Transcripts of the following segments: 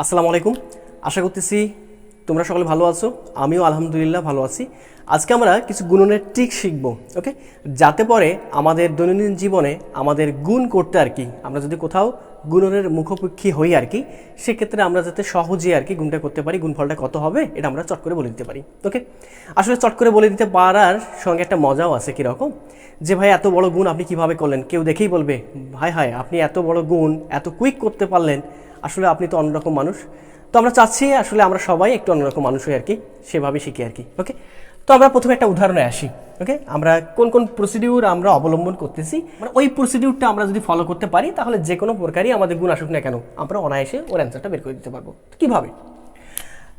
আসসালামু আলাইকুম। আশা করতেছি তোমরা সকলে ভালো আছো, আমিও আলহামদুলিল্লাহ ভালো আছি। আজকে আমরা কিছু গুণনের ট্রিক শিখব, ওকে, যাতে পরে আমাদের দৈনন্দিন জীবনে আমাদের গুণ করতে আর কি আমরা যদি কোথাও গুণনের মুখোমুখি হই আর কি, সেক্ষেত্রে আমরা যাতে সহজে আর কি গুণটা করতে পারি, গুণফলটা কত হবে এটা আমরা চট করে বলে দিতে পারি। ওকে, আসলে চট করে বলে দিতে পারার সঙ্গে একটা মজাও আছে। কীরকম যে ভাই এত বড় গুণ আপনি কিভাবে করলেন, কেউ দেখেই বলবে ভাই হায় আপনি এত বড় গুণ এত কুইক করতে পারলেন, আসলে আপনি তো অন্যরকম মানুষ। তো আমরা চাচ্ছি আসলে আমরা সবাই একটু অন্যরকম মানুষ হই আর কি, সেভাবে শিখি আর কি। ওকে, তো আমরা প্রথমে একটা উদাহরণে আসি। ওকে, আমরা কোন কোন প্রসিডিউর আমরা অবলম্বন করতেছি, মানে ওই প্রসিডিউরটা আমরা যদি ফলো করতে পারি তাহলে যে কোনো প্রকারই আমাদের গুণ আসুক না কেন আমরা অনায়াসে ওর অ্যান্সারটা বের করে দিতে পারবো। কীভাবে?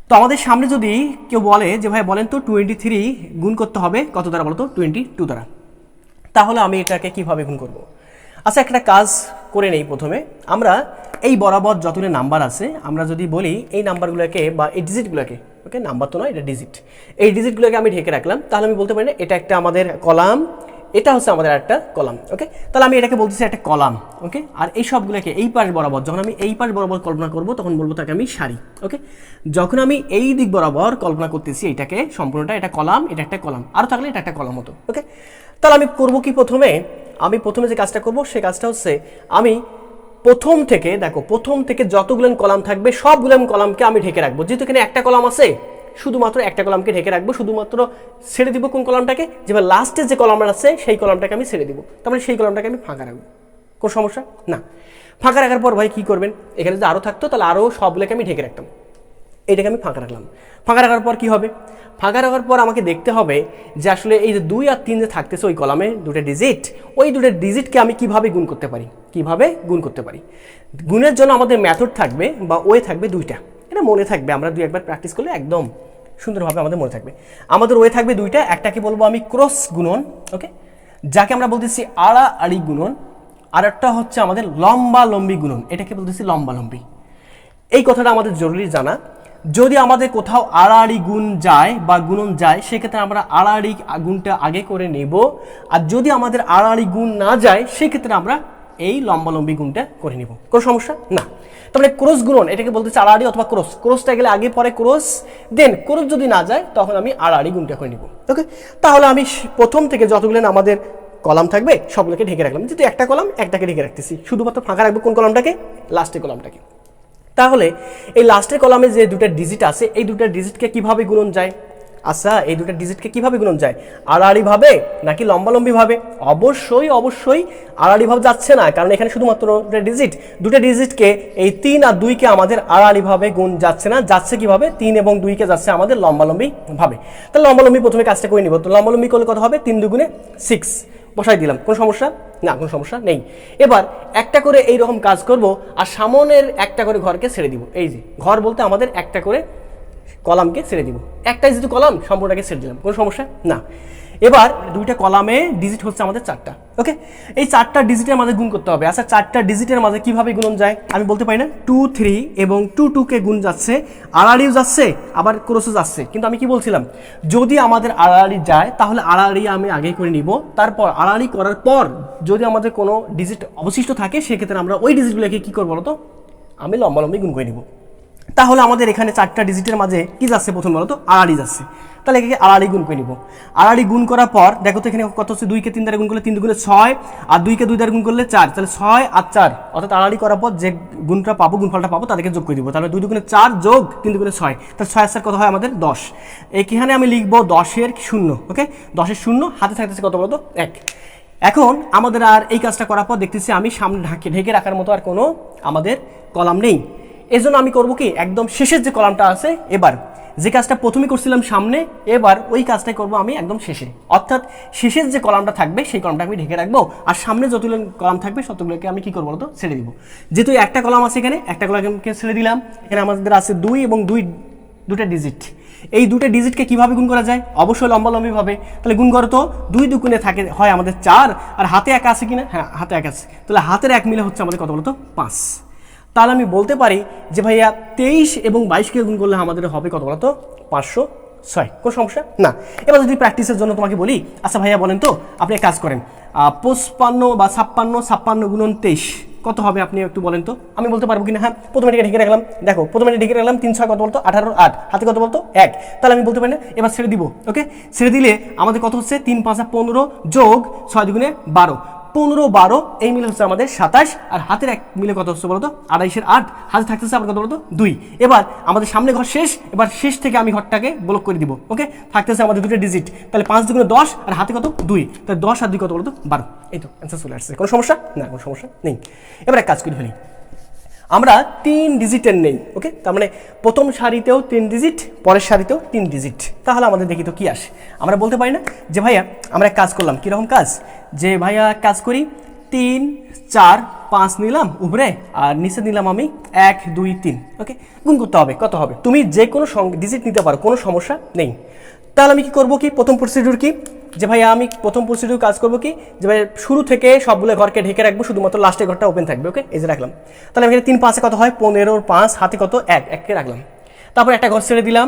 তো আমাদের সামনে যদি কেউ বলে যে ভাই বলেন তো 23 গুণ করতে হবে কত দ্বারা, বলো তো 22 দ্বারা, তাহলে আমি এটাকে কিভাবে গুণ করব? আচ্ছা, একটা কাজ করে নেই। প্রথমে আমরা এই বরাবর যতগুলো নাম্বার আছে আমরা যদি বলি এই নাম্বারগুলোকে বা এই ডিজিটগুলোকে, ওকে নাম্বার তো নয় এটা ডিজিট, এই ডিজিটগুলোকে আমি ঢেকে রাখলাম, তাহলে আমি বলতে পারি না এটা একটা আমাদের কলাম, এটা হচ্ছে আমাদের একটা কলাম। ওকে, তাহলে আমি এটাকে বলতেছি একটা কলাম। ওকে, আর এই সবগুলোকে এই পাশ বরাবর, যখন আমি এই পাশ বরাবর কল্পনা করব তখন বলবো তাকে আমি সারি। ওকে, যখন আমি এই দিক বরাবর কল্পনা করতেছি এটাকে সম্পূর্ণটা, এটা কলাম, এটা একটা কলাম, আরও থাকলে এটা একটা কলাম হতো। ওকে, তাহলে আমি করবো কি, প্রথমে যে কাজটা করব সে কাজটা হচ্ছে আমি প্রথম থেকে, দেখো প্রথম থেকে যতগুলো কলাম থাকবে সবগুলো কলামকে আমি ঢেকে রাখবো। যেহেতু এখানে একটা কলাম আছে, শুধুমাত্র একটা কলামকে ঢেকে রাখবো, শুধুমাত্র ছেড়ে দিব কোন কলামটাকে, যেবার লাস্টে যে কলামটা আছে সেই কলামটাকে আমি ছেড়ে দিব, তারপরে সেই কলামটাকে আমি ফাঁকা রাখবো। কোনো সমস্যা না। ফাঁকা রাখার পর ভাই কী করবেন, এখানে যদি আরও থাকতো তাহলে আরও সবগুলোকে আমি ঢেকে রাখতাম, এইটাকে আমি ফাঁকা রাখলাম। ফাঁকা রাখার পর কী হবে, ফাঁকা রাখার পর আমাকে দেখতে হবে যে আসলে এই যে 2 আর 3 যে থাকতেছে ওই কলামে দুটো ডিজিট, ওই দুটো ডিজিটকে আমি কিভাবে গুণ করতে পারি, গুণের জন্য আমাদের মেথড থাকবে বা ওয়ে থাকবে দুইটা। এটা মনে থাকবে, আমরা 2-1বার প্র্যাকটিস করলে একদম সুন্দরভাবে আমাদের মনে থাকবে। আমাদের ওয়ে থাকবে দুইটা, একটাকে বলবো আমি ক্রস গুণন, ওকে, যাকে আমরা বলতেছি আড়াআড়ি গুণন, আর একটা হচ্ছে আমাদের লম্বালম্বি গুণন, এটাকে বলতেছি লম্বালম্বি। এই কথাটা আমাদের জরুরি জানা। যদি আমাদের কোথাও আড়াআড়ি গুণ যায় বা গুণন যায়, সেক্ষেত্রে আমরা আড়াআড়ি গুণটা আগে করে নেব, আর যদি আমাদের আড়াআড়ি গুণ না যায় সেক্ষেত্রে আমরা এই লম্বালম্বি গুণটা করে নিব। কোনো সমস্যা না। তারপরে ক্রস গুণন, এটাকে বলতেছে আড়াআড়ি অথবা ক্রস, ক্রসটা গেলে আগে পরে ক্রস, দেন ক্রস যদি না যায় তখন আমি আড়াআড়ি গুণটা করে নিব। ওকে, তাহলে আমি প্রথম থেকে যতগুলো আমাদের কলাম থাকবে সবগুলোকে ঢেকে রাখলাম, যেহেতু একটা কলাম একটাকে ঢেকে রাখতেছি, শুধুমাত্র ফাঁকা রাখবো কোন কলামটাকে, লাস্টের কলামটাকে। তাহলে এই লাস্টের কলামে যে দুটো ডিজিট আছে এই দুটো ডিজিটকে কিভাবে গুণন যায়? আচ্ছা, এই দুটো ডিজিটকে কিভাবে গুণন যায়, আড়াআড়িভাবে নাকি লম্বালম্বিভাবে? অবশ্যই আড়াআড়িভাবে যাচ্ছে না, কারণ এখানে শুধুমাত্র দুটো ডিজিটকে এই 3 আর 2কে আমাদের আড়াআড়িভাবে গুণ যাচ্ছে না, যাচ্ছে কিভাবে, 3 এবং 2কে যাচ্ছে আমাদের লম্বালম্বি ভাবে। তাহলে লম্বালম্বি প্রথমে কাজটা করে নিব। তো লম্বালম্বি করলে কত হবে, 3 2 6 বসাই দিলাম। কোনো সমস্যা না, কোনো সমস্যা নেই। এবার একটা করে এইরকম কাজ করব, আর সামনের একটা করে ঘরকে ছেড়ে দিব। এই যে ঘর বলতে আমাদের একটা করে কলামকে ছেড়ে দিব, একটাই যেহেতু কলাম সম্পূর্ণটাকে ছেড়ে দিলাম, কোনো সমস্যা না। এবার দুইটা কলামে ডিজিট হচ্ছে আমাদের 4টা। ওকে, এই 4টা ডিজিটের মাঝে গুণ করতে হবে। আচ্ছা, 4টা ডিজিটের মাঝে কিভাবে গুণন যায় আমি বলতে পারি না। 2 3 এবং 2 2কে গুণ যাচ্ছে, আড়াআড়িও যাচ্ছে আবার ক্রসও যাচ্ছে, কিন্তু আমি কি বলছিলাম, যদি আমাদের আড়াআড়ি যায় তাহলে আড়াআড়ি আমি আগে করে নিব, তারপর আড়াআড়ি করার পর যদি আমাদের কোনো ডিজিট অবশিষ্ট থাকে সেক্ষেত্রে আমরা ওই ডিজিটগুলোকে কী করবো বলতো, আমি লম্বালম্বি গুণ করে নিব। তাহলে আমাদের এখানে 4টা ডিজিটের মাঝে কি যাচ্ছে, প্রথম বলতো আড়াআড়ি যাচ্ছে, তাহলে একে আড়াআড়ি গুণ করে নিব। আড়াআড়ি গুণ করার পর দেখো তো এখানে কত হচ্ছে, 2কে 3 দ্বারা গুণ করলে 3 2 6, আর 2কে 2 দ্বারা গুণ করলে 4, তাহলে 6 আর 4, অর্থাৎ আড়াআড়ি করার পর যে গুণটা পাবো, গুণফলটা পাবো তাদেরকে যোগ করে দিব। তাহলে 2 2 4 যোগ 3 2 6, তাহলে 6 আর 4 কত হয় আমাদের 10। এখানে আমি লিখবো 10-এর 0। ওকে, 10-এর 0 হাতে থাকতেছে কত বলতো 1। এখন আমাদের আর এই কাজটা করার পর দেখতেছি আমি সামনে ঢেকে রাখার মতো আর কোনো আমাদের কলাম নেই। এই জন্য আমি করবো কি, একদম শেষের যে কলামটা আছে, এবার যে কাজটা প্রথমে করছিলাম সামনে, এবার ওই কাজটাই করবো আমি একদম শেষে, অর্থাৎ শেষের যে কলামটা থাকবে সেই কলামটা আমি ঢেকে রাখবো, আর সামনে যতগুলো কলাম থাকবে ততগুলোকে আমি কি করবো বলতো ছেড়ে দিব। যেহেতু একটা কলাম আছে এখানে, একটা কলামকে ছেড়ে দিলাম। এখানে আমাদের আছে 2 এবং 2টা ডিজিট, এই দুটো ডিজিটকে কিভাবে গুণ করা যায়, অবশ্যই লম্বালম্বিভাবে। তাহলে গুণ করো তো, 2 2 থাকে হয় আমাদের 4, আর হাতে 1 আছে কিনা, হ্যাঁ হাতে 1 আছে, তাহলে হাতের 1 মিলে হচ্ছে আমাদের কত বলতো 5। তাহলে আমি বলতে পারি যে ভাইয়া 23 এবং 22কে গুণ করলে আমাদের হবে কত বলতো 506। কোনো সমস্যা না। এবার যদি প্র্যাকটিসের জন্য তোমাকে বলি, আচ্ছা ভাইয়া বলেন তো, আপনি এক কাজ করেন, 55 বা 56 গুণন 23, কত হবে আপনি একটু বলেন তো, আমি বলতে পারবো কিনা? হ্যাঁ, প্রথমে এটাকে ঢেকে রাখলাম, দেখো প্রথমে ঢেকে রাখলাম 3 6 কত বলতো 18 8, হাতে কত বলতো 1, তাহলে আমি বলতে পারি না? এবার ছেড়ে দিব। ওকে, ছেড়ে দিলে আমাদের কত হচ্ছে 3 5 15 যোগ 6 2 12, 15 12 এই মিলে হচ্ছে আমাদের 27, আর হাতের এক মিলে কত হচ্ছে বলতো 28 8, হাতে থাকতেছে আমার কত বলতো 2। এবার আমাদের সামনে ঘর শেষ, এবার শেষ থেকে আমি ঘরটাকে ব্লক করে দিব। ওকে, থাকতেছে আমাদের দুটো ডিজিট, তাহলে 5 2 10, আর হাতে কত 2, তাহলে 10 আর 2 কত বলতো 12। এই তো অ্যান্সার চলে আসছে। কোনো সমস্যা? না, কোনো সমস্যা নেই। এবার এক কাজ করে ফেলি, আমরা 3 ডিজিটের নেই। ওকে, তার মানে প্রথম সারিতেও 3 ডিজিট, পরের সারিতেও 3 ডিজিট, তাহলে আমাদের দেখি তো কি আসে। আমরা বলতে পারি না যে ভাইয়া আমরা এক কাজ করলাম, কীরকম কাজ, যে ভাইয়া কাজ করি 3 4 5 নিলাম উপরে, আর নিচে নিলাম আমি 1 2 3। ওকে, গুণ করতে হবে, কত হবে? তুমি যে কোনো ডিজিট নিতে পারো, কোনো সমস্যা নেই। তাহলে আমি কি করবো, কি প্রথম প্রসিডিউর কি, যে ভাইয়া আমি প্রথম প্রসিডিউর কাজ করবো কি, যে ভাই শুরু থেকে সবগুলো ঘরকে ঢেকে রাখবো, শুধুমাত্র লাস্টের ঘরটা ওপেন থাকবে। ওকে, এই যে রাখলাম। তাহলে আমি 3 5 কত হয় 15 5, হাতে কত 1 1কে রাখলাম। তারপর একটা ঘর ছেড়ে দিলাম,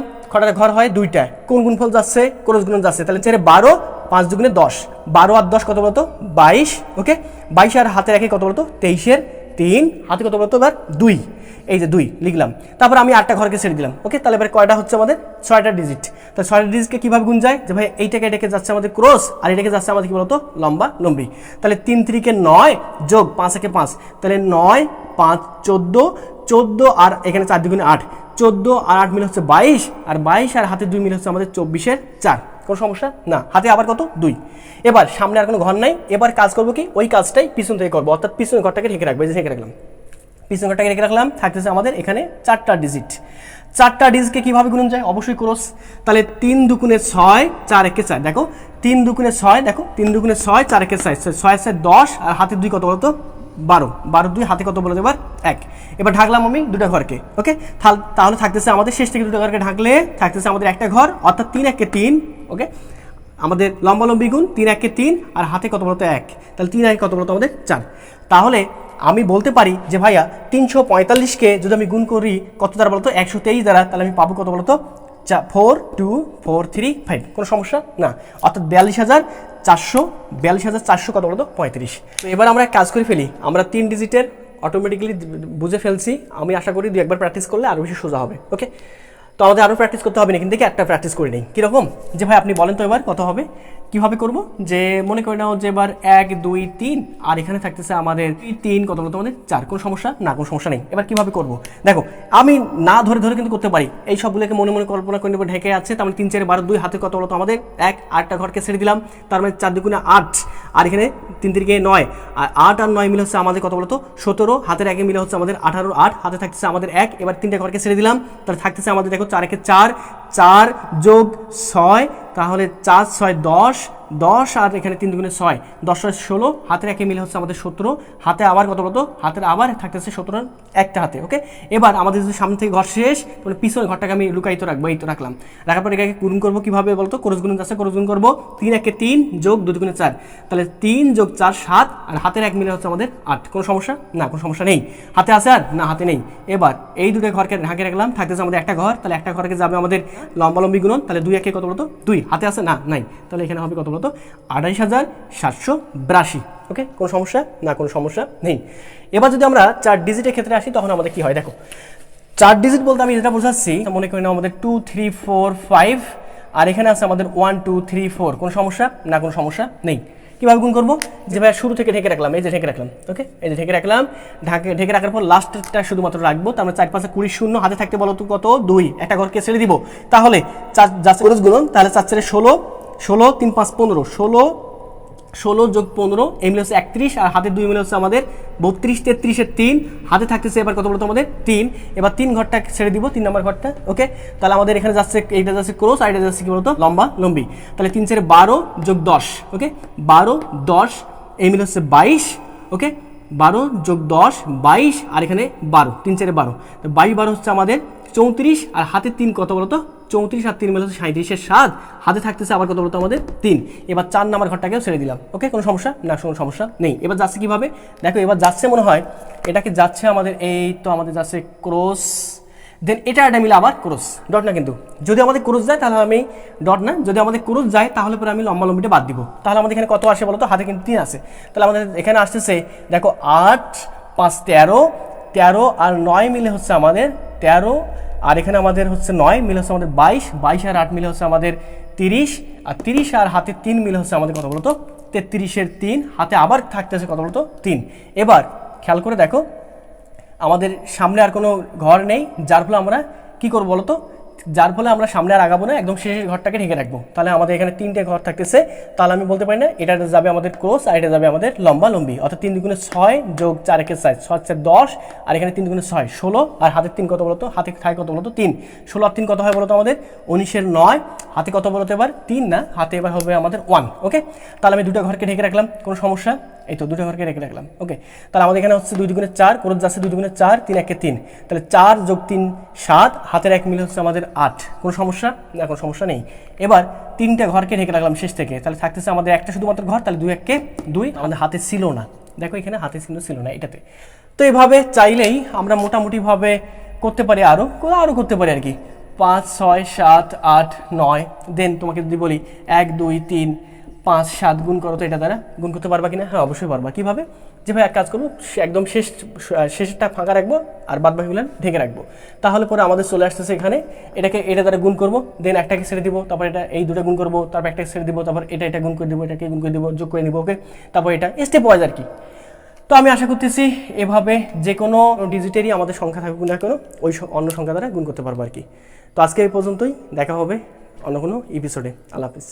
ঘর হয় 2টা, কোন গুণফল যাচ্ছে, ক্রস গুণন যাচ্ছে, তাহলে 12 5 2 10, 12 আর 10 কত বলতো 22। ওকে, 22 আর হাতে রাখি কত বলতো 23 3, হাতে কত বলতো এবার 2, এই যে 2 লিখলাম। তারপর আমি 8টা ঘরকে ছেড়ে দিলাম। ওকে, তাহলে এবার কয়টা হচ্ছে আমাদের 6টা ডিজিট। তাহলে 6টা ডিজিটকে কীভাবে গুণ যায়, যে ভাই এইটাকে এটাকে যাচ্ছে আমাদের ক্রস, আর এটাকে যাচ্ছে আমাদের কি বলতো লম্বা লম্বি। তাহলে 3 3 9 যোগ 5 1 5, তাহলে 9 5 14, 14 আর এখানে 4 2 8, 14 আর 8 মিলে হচ্ছে 22, আর 22 আর হাতে 2 মিলে হচ্ছে আমাদের 24 4। কোনো সমস্যা না, হাতে আবার কত 2। এবার সামনে আর কোনো ঘর নাই, এবার কাজ করবো কি, ওই কাজটাই পিছন থেকে করবো, অর্থাৎ পিছনের ঘরটাকে ঢেকে রাখবো। এই যে ঢেকে রাখলাম, পিছন ঘরটাকে রেখে রাখলাম, থাকতেছে আমাদের এখানে 4টা ডিজিট। 4টা ডিজিটকে কীভাবে গুণন যায়, অবশ্যই ক্রস। তাহলে 3 2 6 4 1 4, দেখো 3 2 6, দেখো 3 2 6 4 1 4, 6 6 10, আর হাতে 2 কত বলতো 12, 12 2 হাতে কত বলে এবার 1। এবার ঢাকলাম আমি দুটো ঘরকে। ওকে, তাহলে থাকতেছে আমাদের শেষ থেকে দুটো ঘরকে ঢাকলে থাকতেছে আমাদের একটা ঘর, অর্থাৎ 3 1 3। ওকে, আমাদের লম্বালম্বি গুণ 3 1 3, আর হাতে কত বলতো 1, তাহলে 3 1 কত বলতো আমাদের 4। তাহলে আমি বলতে পারি যে ভাইয়া 345কে যদি আমি গুণ করি কত দ্বারা বলতো 123 দ্বারা, তাহলে আমি পাবো কত বলতো 4 2 4 3 5। কোনো সমস্যা না, অর্থাৎ 42,400 কত বলতো 35। তো এবার আমরা কাজ করে ফেলি, আমরা 3 ডিজিটের অটোমেটিক্যালি বুঝে ফেলছি। আমি আশা করি 2-1বার প্র্যাকটিস করলে আরও বেশি সোজা হবে। ওকে, তো আমাদের আরও প্র্যাকটিস করতে হবে না, কিন্তু একটা প্র্যাকটিস করে নিই। কীরকম, যে ভাই আপনি বলেন তো এবার কত হবে, কীভাবে করবো, যে মনে করে নাও যে এবার 1 2 3, আর এখানে থাকতেছে আমাদের 3 কত বলতো আমাদের 4। কোনো সমস্যা না, কোনো সমস্যা নেই। এবার কীভাবে করবো, দেখো আমি না ধরে ধরে কিন্তু করতে পারি, এই সবগুলোকে মনে মনে কল্পনা করে নেবো ঢেকে আছে। তার মানে 3 4 12 2, হাতে কত বলতো আমাদের 1, 8টা ঘরকে ছেড়ে দিলাম, তার মানে 4 2 8, আর এখানে 3 3 9, আর 8 আর 9 মিলে হচ্ছে আমাদের কত বলতো 17, হাতের 1 মিলে হচ্ছে আমাদের 18 8, হাতে থাকতেছে আমাদের 1। এবার 3টে ঘরকে ছেড়ে দিলাম, তাহলে থাকতেছে আমাদের দেখো 4 1 4, 4 যোগ 6, তাহলে 4 6 10, 10 আর এখানে 3 2 6, 10 6 16, হাতের 1 মিলে হচ্ছে আমাদের 17, হাতে আবার কত বলতো হাতের আবার থাকতেছে 17 একটা হাতে। ওকে, এবার আমাদের যদি সামনে থেকে ঘর শেষ, তাহলে পিছনের ঘরটাকে আমি লুকায়িত রাখবো, এই তো রাখলাম। রাখার পর এটাকে গুণ করবো কীভাবে বলতো, ক্রস গুণ আছে, ক্রস গুণ করবো 3 1 3 যোগ 2 2 4, তাহলে 3 যোগ 4 7, আর হাতের 1 মিলে হচ্ছে আমাদের 8। কোনো সমস্যা না, কোনো সমস্যা নেই। হাতে আছে আর না, হাতে নেই। এবার এই দুটো ঘরকে ঢাকে রাখলাম, থাকতেছে আমাদের একটা ঘর, তাহলে একটা ঘরকে যাবে আমাদের লম্বালম্বি গুণন, তাহলে 2 1 কত বলতো 2, হাতে আছে না, নাই, তাহলে এখানে হবে কত বলতো 28,782। ওকে, কোনো সমস্যা না, কোনো সমস্যা নেই। এবার যদি আমরা 4 ডিজিটের ক্ষেত্রে আসি, তখন আমাদের কি হয় দেখো, 4 ডিজিট বলতে আমি যেটা বোঝাচ্ছি, মনে করি না আমাদের 2 3 4 5, আর এখানে আছে আমাদের 1 2 3 4। কোনো সমস্যা না, কোনো সমস্যা নেই। কীভাবে গুণ করবো, যে ভাই শুরু থেকে ঢেকে রাখলাম, এই যে ঢেকে রাখলাম। ওকে, এই যে ঢেকে রাখলাম, ঢেকে রাখার পর লাস্টটা শুধুমাত্র রাখবো, তার মানে 4 5 20 0, হাতে থাকতে বলো তো কত 2, একটা ঘরকে ছেড়ে দিব, তাহলে 4 যাচ্ছে ক্রস গুণন, তাহলে 4 4 16, 16 3 5 15, 16 যোগ 15 এই মিলে হচ্ছে 31, আর হাতে 2 মিলে হচ্ছে আমাদের 32 33 এর 3, হাতে থাকতেছে এবার কত বলতো আমাদের 3। এবার 3 ঘরটা ছেড়ে দিব, 3 নম্বর ঘরটা। ওকে, তাহলে আমাদের এখানে যাচ্ছে, এইটা যাচ্ছে ক্রস, আর এটা যাচ্ছে কি বলতো লম্বা লম্বি, তাহলে 3 4 12 যোগ 10। ওকে, 12 10 এই মিলে হচ্ছে 22। ওকে, 12 যোগ 10 22, আর এখানে 12, 3 4 12, তো 22 12 হচ্ছে আমাদের 34, আর হাতে 3 কত বলতো 34, আর 3 মিলে হচ্ছে 37 এর 7, হাতে থাকতেছে আবার কত বলতো আমাদের 3। এবার 4 নাম্বার ঘরটাকেও ছেড়ে দিলাম। ওকে, কোনো সমস্যা না, কোনো সমস্যা নেই। এবার যাচ্ছে কিভাবে দেখো, এবার যাচ্ছে মনে হয় এটাকে যাচ্ছে আমাদের, এই তো আমাদের যাচ্ছে ক্রস, দেন এটা মিলে আবার ক্রস, ডট না, কিন্তু যদি আমাদের ক্রস যায় তাহলে আমি ডট না, যদি আমাদের ক্রস যায় তাহলে পরে আমি লম্বা লম্বিটা বাদ দিব। তাহলে আমাদের এখানে কত আসে বলো তো, হাতে কিন্তু 3 আছে, তাহলে আমাদের এখানে আসতেছে দেখো 8 5 13, 13 আর 9 মিলে হচ্ছে আমাদের 13, আর এখানে আমাদের হচ্ছে 9 মিলে হচ্ছে আমাদের 22, 22 আর 8 মিলে হচ্ছে আমাদের 30, আর 30 আর হাতে 3 মিলে হচ্ছে আমাদের কত বলতো 33-এর 3, হাতে আবার থাকতেছে কত বলতো 3। এবার খেয়াল করে দেখো আমাদের সামনে আর কোনো ঘর নেই, যার ফলে আমরা কি করবো বলতো, যার ফলে আমরা সামনে আর আগাবো না, একদম শেষের ঘরটাকে ঢেকে রাখবো। তাহলে আমাদের এখানে 3টে ঘর থাকতেছে, তাহলে আমি বলতে পারি না এটা যাবে আমাদের ক্রস আর এটা যাবে আমাদের লম্বা লম্বি, অর্থাৎ 3 দুগুণে 6 যোগ 4 একের 4, 6 4 10, আর এখানে 3 দুগুণে 6 16, আর হাতের 3 কত বলতো, হাতে থাকে কত বলতো 3, 16 আর 3 কত হয় বলতো আমাদের 19-এর 9, হাতে কত বলতো এবার 3 না, হাতে এবার হবে আমাদের 1। ওকে, তাহলে আমি দুটো ঘরকে ঢেকে রাখলাম, কোনো সমস্যা, এই তো দুটো ঘরকে রেখে রাখলাম। ওকে, তাহলে আমাদের এখানে হচ্ছে 2 দুগুণে 4, ক্রস যাচ্ছে 2 দুগুণে 4, 3 একে 3, তাহলে 4 যোগ 3 7, হাতের 1 মিলে হচ্ছে আমাদের 8, কোনো সমস্যা না, কোনো সমস্যা নেই। এবার 3টে ঘরকে ঢেকে রাখলাম শেষ থেকে, তাহলে থাকতেছে আমাদের একটা শুধুমাত্র ঘর, তাহলে 2 একে 2, আমাদের হাতে ছিল না, দেখো এখানে হাতে ছিল না এটাতে। তো এইভাবে চাইলেই আমরা মোটামুটিভাবে করতে পারি, আরও করতে পারি আর কি, 5 6 7 8 9, দেন তোমাকে যদি বলি 1 2 3 5 7 গুণ করো, তো এটা দ্বারা গুণ করতে পারবা কিনা? হ্যাঁ অবশ্যই পারবা। কীভাবে? যেভাবে এক কাজ করবো, একদম শেষটা ফাঁকা রাখবো আর বাদ বাকিগুলো ঢেকে রাখবো, তাহলে পরে আমাদের চলে আসতেছে এখানে এটা দ্বারা গুণ করবো, দেন একটাকে ছেড়ে দিব, তারপর এটা এই দুটো গুণ করবো, তারপর একটাকে ছেড়ে দিব, তারপর এটা গুণ করে দিব, এটাকে গুণ করে দিব, যোগ করে নিব। ওকে, তারপর এটা স্টেপ ওয়াইজ আর কি। তো আমি আশা করতেছি এভাবে যে কোনো ডিজিটেরই আমাদের সংখ্যা থাকুক না কেন, ওই অন্য সংখ্যা দ্বারা গুণ করতে পারবো আর কি। তো আজকে এই পর্যন্তই, দেখা হবে অন্য কোনো এপিসোডে। আল্লাহ হাফিজ।